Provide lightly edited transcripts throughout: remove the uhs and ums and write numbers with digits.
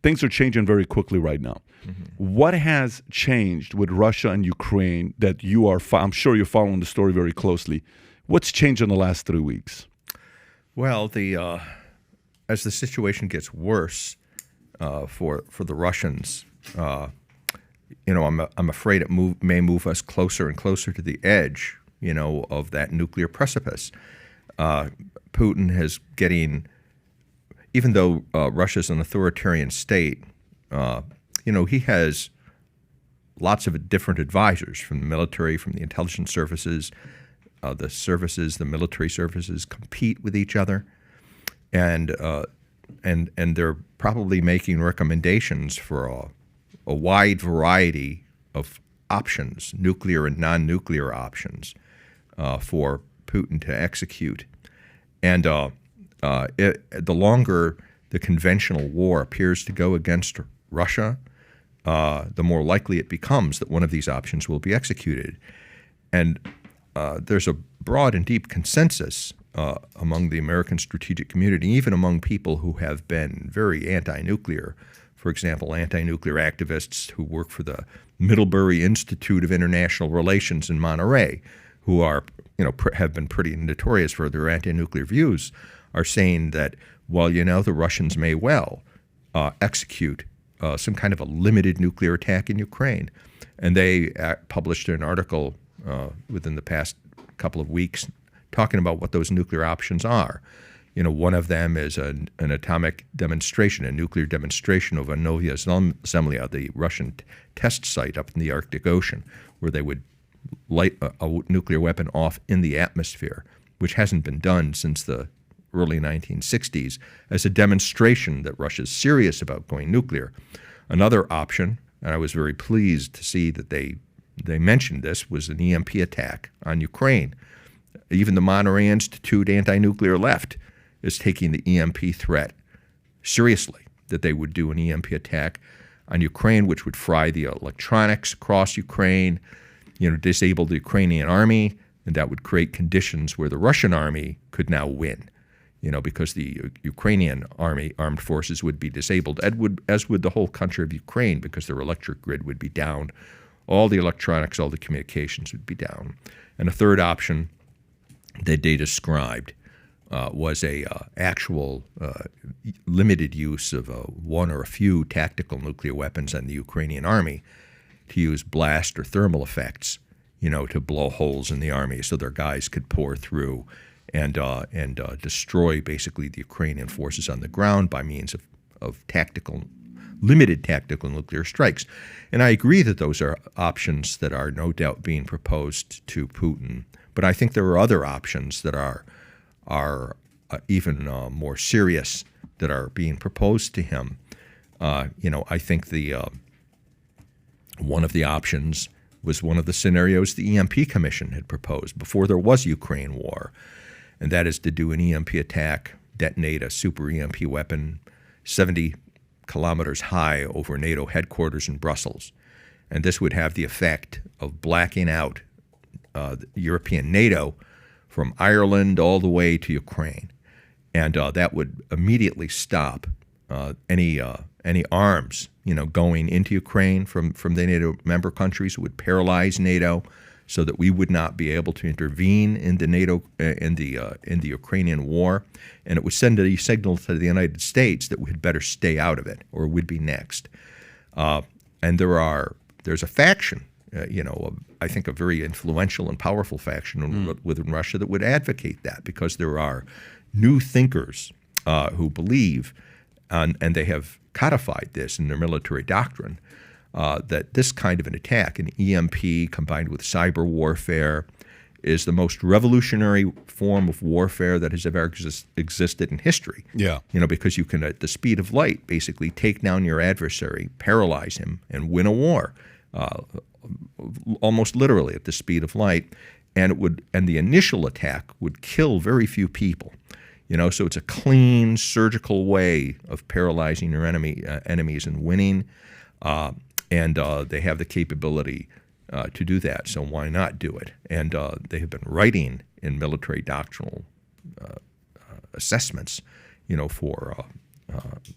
things are changing very quickly right now. What has changed with Russia and Ukraine that you are, I'm sure you're following the story very closely. What's changed in the last 3 weeks? Well, as the situation gets worse for the Russians, I'm afraid it may move us closer and closer to the edge, of that nuclear precipice. Putin is getting, even though Russia's an authoritarian state, he has lots of different advisors from the military, from the intelligence services. The military services compete with each other, and they're probably making recommendations for a wide variety of options, nuclear and non-nuclear options, for Putin to execute. And the longer the conventional war appears to go against Russia, the more likely it becomes that one of these options will be executed. And there's a broad and deep consensus among the American strategic community, even among people who have been very anti-nuclear. For example, anti-nuclear activists who work for the Middlebury Institute of International Relations in Monterey, who are, have been pretty notorious for their anti-nuclear views, are saying that, well, the Russians may well execute some kind of a limited nuclear attack in Ukraine. And they published an article within the past couple of weeks talking about what those nuclear options are. One of them is an atomic demonstration, a nuclear demonstration of Novaya Zemlya, the Russian test site up in the Arctic Ocean, where they would light a nuclear weapon off in the atmosphere, which hasn't been done since the early 1960s, as a demonstration that Russia's serious about going nuclear. Another option, and I was very pleased to see that they mentioned this, was an EMP attack on Ukraine. Even the Monterey Institute Anti-Nuclear Left is taking the EMP threat seriously, that they would do an EMP attack on Ukraine, which would fry the electronics across Ukraine, disable the Ukrainian army, and that would create conditions where the Russian army could now win, because the Ukrainian armed forces would be disabled, as would the whole country of Ukraine, because their electric grid would be down. All the electronics, all the communications would be down. And a third option that they described was a actual limited use of one or a few tactical nuclear weapons on the Ukrainian army to use blast or thermal effects, to blow holes in the army so their guys could pour through and destroy basically the Ukrainian forces on the ground by means of limited tactical nuclear strikes. And I agree that those are options that are no doubt being proposed to Putin. But I think there are other options that are even more serious that are being proposed to him. I think one of the options was one of the scenarios the EMP Commission had proposed before there was Ukraine war, and that is to do an EMP attack, detonate a super EMP weapon 70 kilometers high over NATO headquarters in Brussels. And this would have the effect of blacking out European NATO from Ireland all the way to Ukraine. And that would immediately stop any arms, going into Ukraine from the NATO member countries. It would paralyze NATO so that we would not be able to intervene in the NATO in the Ukrainian war, and it would send a signal to the United States that we'd better stay out of it or would be next. And there's a faction, I think a very influential and powerful faction within Russia that would advocate that, because there are new thinkers who believe, and they have codified this in their military doctrine, that this kind of an attack, an EMP combined with cyber warfare, is the most revolutionary form of warfare that has ever existed in history. Yeah. Because you can, at the speed of light, basically take down your adversary, paralyze him, and win a war, almost literally at the speed of light. And the initial attack would kill very few people. So it's a clean, surgical way of paralyzing your enemies and winning. And they have the capability to do that, so why not do it? And they have been writing in military doctrinal assessments, for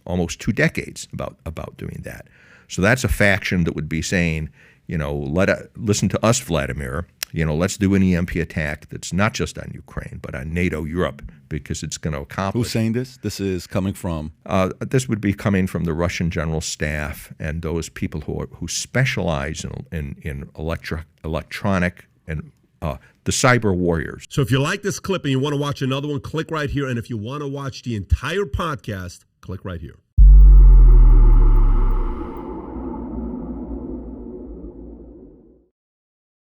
almost 2 decades about doing that. So that's a faction that would be saying, listen to us, Vladimir. Let's do an EMP attack that's not just on Ukraine, but on NATO, Europe, because it's going to accomplish. Who's saying this? This is coming from? This would be coming from the Russian General Staff and those people who specialize in electronic and the cyber warriors. So if you like this clip and you want to watch another one, click right here. And if you want to watch the entire podcast, click right here.